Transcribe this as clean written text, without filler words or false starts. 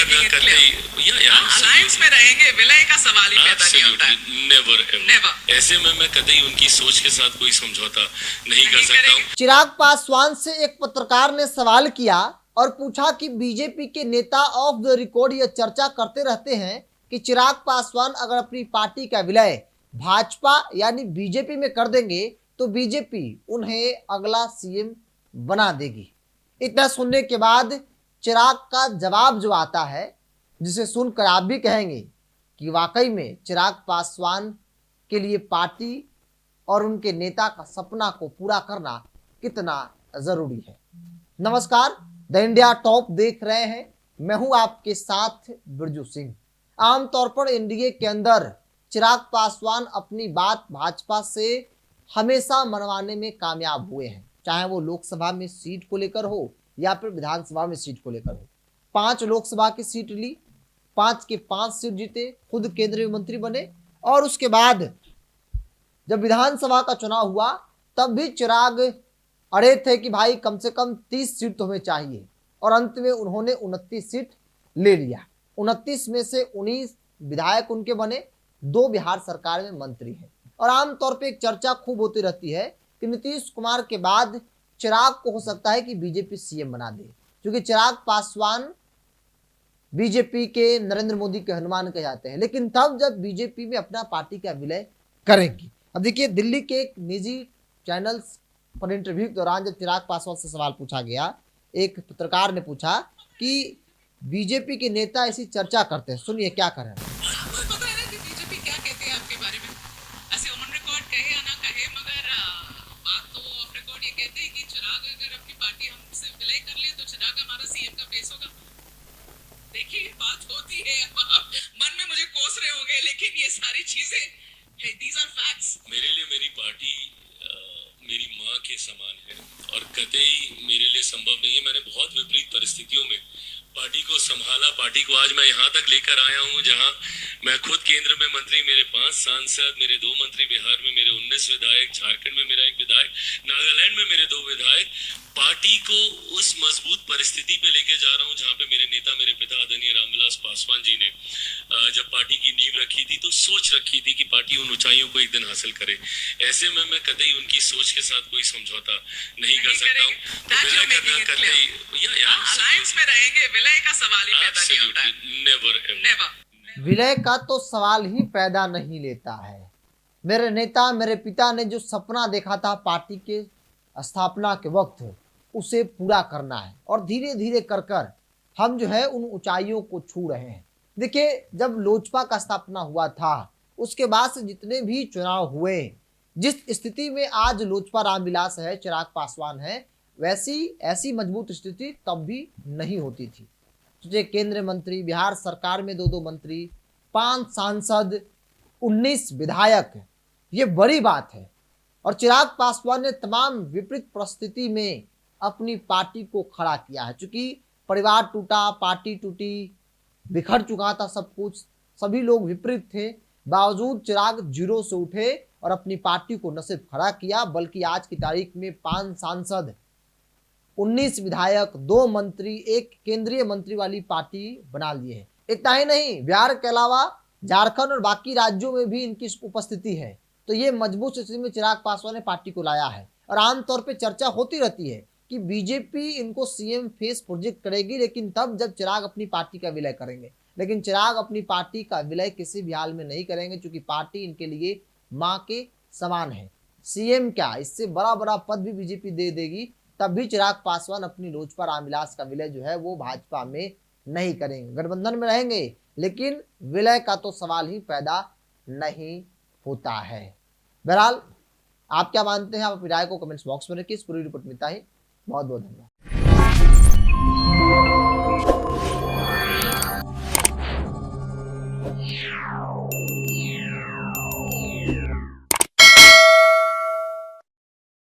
Alliance में रहेंगे, विलय का सवाल ही पैदा नहीं होता है। नेवर। ऐसे में मैं कतई उनकी सोच के साथ कोई समझौता नहीं कर सकता हूँ। चिराग पासवान से एक पत्रकार ने सवाल किया और पूछा कि बीजेपी के नेता ऑफ द रिकॉर्ड ये चर्चा करते रहते हैं कि चिराग पासवान अगर अपनी पार्टी का विलय भाजपा यानी बीजेपी में कर देंगे तो बीजेपी उन्हें अगला सीएम बना देगी। इतना सुनने के बाद चिराग का जवाब जो आता है, जिसे सुनकर आप भी कहेंगे कि वाकई में चिराग पासवान के लिए पार्टी और उनके नेता का सपना को पूरा करना कितना जरूरी है। नमस्कार, द इंडिया टॉप देख रहे हैं, मैं हूं आपके साथ बिरजू सिंह। आमतौर पर एनडीए के अंदर चिराग पासवान अपनी बात भाजपा से हमेशा मनवाने में कामयाब हुए हैं, चाहे वो लोकसभा में सीट को लेकर हो या फिर विधानसभा में सीट को लेकर हो। 5 लोकसभा की सीट ली, 5 के 5 सीट जीते, खुद केंद्रीय मंत्री बने और उसके बाद जब विधानसभा का चुनाव हुआ तब भी चिराग अड़े थे कि भाई कम से कम 30 सीट तो हमें चाहिए और अंत में उन्होंने 29 सीट ले लिया। 29 में से 19 विधायक उनके बने, 2 बिहार सरकार में मंत्री हैं। और आमतौर पे एक चर्चा खूब होती रहती है कि नीतीश कुमार के बाद चिराग को हो सकता है कि बीजेपी सीएम बना दे, क्योंकि चिराग पासवान बीजेपी के नरेंद्र मोदी के हनुमान कहे जाते हैं। लेकिन तब जब बीजेपी में अपना पार्टी का विलय करेंगे। अब देखिए, दिल्ली के एक निजी चैनल पर इंटरव्यू के दौरान जब चिराग पासवान से सवाल पूछा गया, एक पत्रकार ने पूछा कि बीजेपी के नेता ऐसी चर्चा करते हैं, सुनिए क्या कर रहे हैं। आपको पता है ना कि बीजेपी क्या कहते हैं आपके बारे में? ऐसे ऑन रिकॉर्ड कहे या ना कहे, मगर बात तो ऑफ रिकॉर्ड ये कहते हैं कि चिराग अगर अपनी पार्टी हमसे विलय कर ले तो चिराग हमारा सीएम का फेस होगा। देखिए, बात होती है, मन में मुझे कोस रहे होंगे, लेकिन ये सारी चीजें, these are facts। मेरे लिए मेरी पार्टी मेरी माँ के समान है और कतई मेरे लिए संभव नहीं है। मैंने बहुत विपरीत परिस्थितियों में पार्टी को संभाला, पार्टी को आज मैं यहाँ तक लेकर आया हूँ जहाँ मैं खुद केंद्र में मंत्री, मेरे 5 सांसद, मेरे 2 मंत्री, बिहार में मेरे 19 विधायक, झारखंड में मेरा 1 विधायक, नागालैंड में मेरे 2 विधायक। पार्टी को उस मजबूत परिस्थिति पे लेके जा रहा हूँ जहाँ पे मेरे नेता, मेरे पिता आदरणीय रामविलास पासवान जी ने जब पार्टी की नींव रखी थी तो सोच रखी थी कि पार्टी उन ऊंचाइयों को एक दिन हासिल करे। ऐसे में मैं कतई उनकी सोच के साथ कोई समझौता नहीं कर सकता हूँ। अलायंस में रहेंगे, विलय का सवाल ही पैदा नहीं होता है। नेवर। विलय का तो सवाल ही पैदा नहीं लेता है। मेरे नेता, मेरे पिता ने जो सपना देखा था पार्टी के स्थापना के वक्त, उसे पूरा करना है और धीरे धीरे कर कर हम जो है उन ऊंचाइयों को छू रहे हैं। देखिए, जब लोजपा का स्थापना हुआ था उसके बाद से जितने भी चुनाव हुए, जिस स्थिति में आज लोजपा रामविलास है, चिराग पासवान है, वैसी ऐसी मजबूत स्थिति तब भी नहीं होती थी। तुझे केंद्रीय मंत्री, बिहार सरकार में 2 मंत्री, 5 सांसद, 19 विधायक, ये बड़ी बात है। और चिराग पासवान ने तमाम विपरीत परिस्थिति में अपनी पार्टी को खड़ा किया है। चूंकि परिवार टूटा, पार्टी टूटी, बिखर चुका था सब कुछ, सभी लोग विपरीत थे, बावजूद चिराग जीरो से उठे और अपनी पार्टी को न सिर्फ खड़ा किया बल्कि आज की तारीख में 5 सांसद, 19 विधायक, 2 मंत्री, 1 केंद्रीय मंत्री वाली पार्टी बना लिए है। इतना ही नहीं, बिहार के अलावा झारखंड और बाकी राज्यों में भी इनकी उपस्थिति है। तो ये मजबूत स्थिति में चिराग पासवान ने पार्टी को लाया है। और आमतौर पे चर्चा होती रहती है कि बीजेपी इनको सीएम फेस प्रोजेक्ट करेगी, लेकिन तब जब चिराग अपनी पार्टी का विलय करेंगे। लेकिन चिराग अपनी पार्टी का विलय किसी भी हाल में नहीं करेंगे, क्योंकि पार्टी इनके लिए माँ के समान है। सीएम क्या, इससे बड़ा बड़ा पद भी बीजेपी दे देगी, तब भी चिराग पासवान अपनी लोजपा रामविलास का विलय जो है वो भाजपा में नहीं करेंगे। गठबंधन में रहेंगे, लेकिन विलय का तो सवाल ही पैदा नहीं होता है। बहरहाल, आप क्या मानते हैं? आप अपनी राय को कमेंट्स बॉक्स में रखिए। इस पूरी रिपोर्ट में इतना ही। बहुत बहुत धन्यवाद।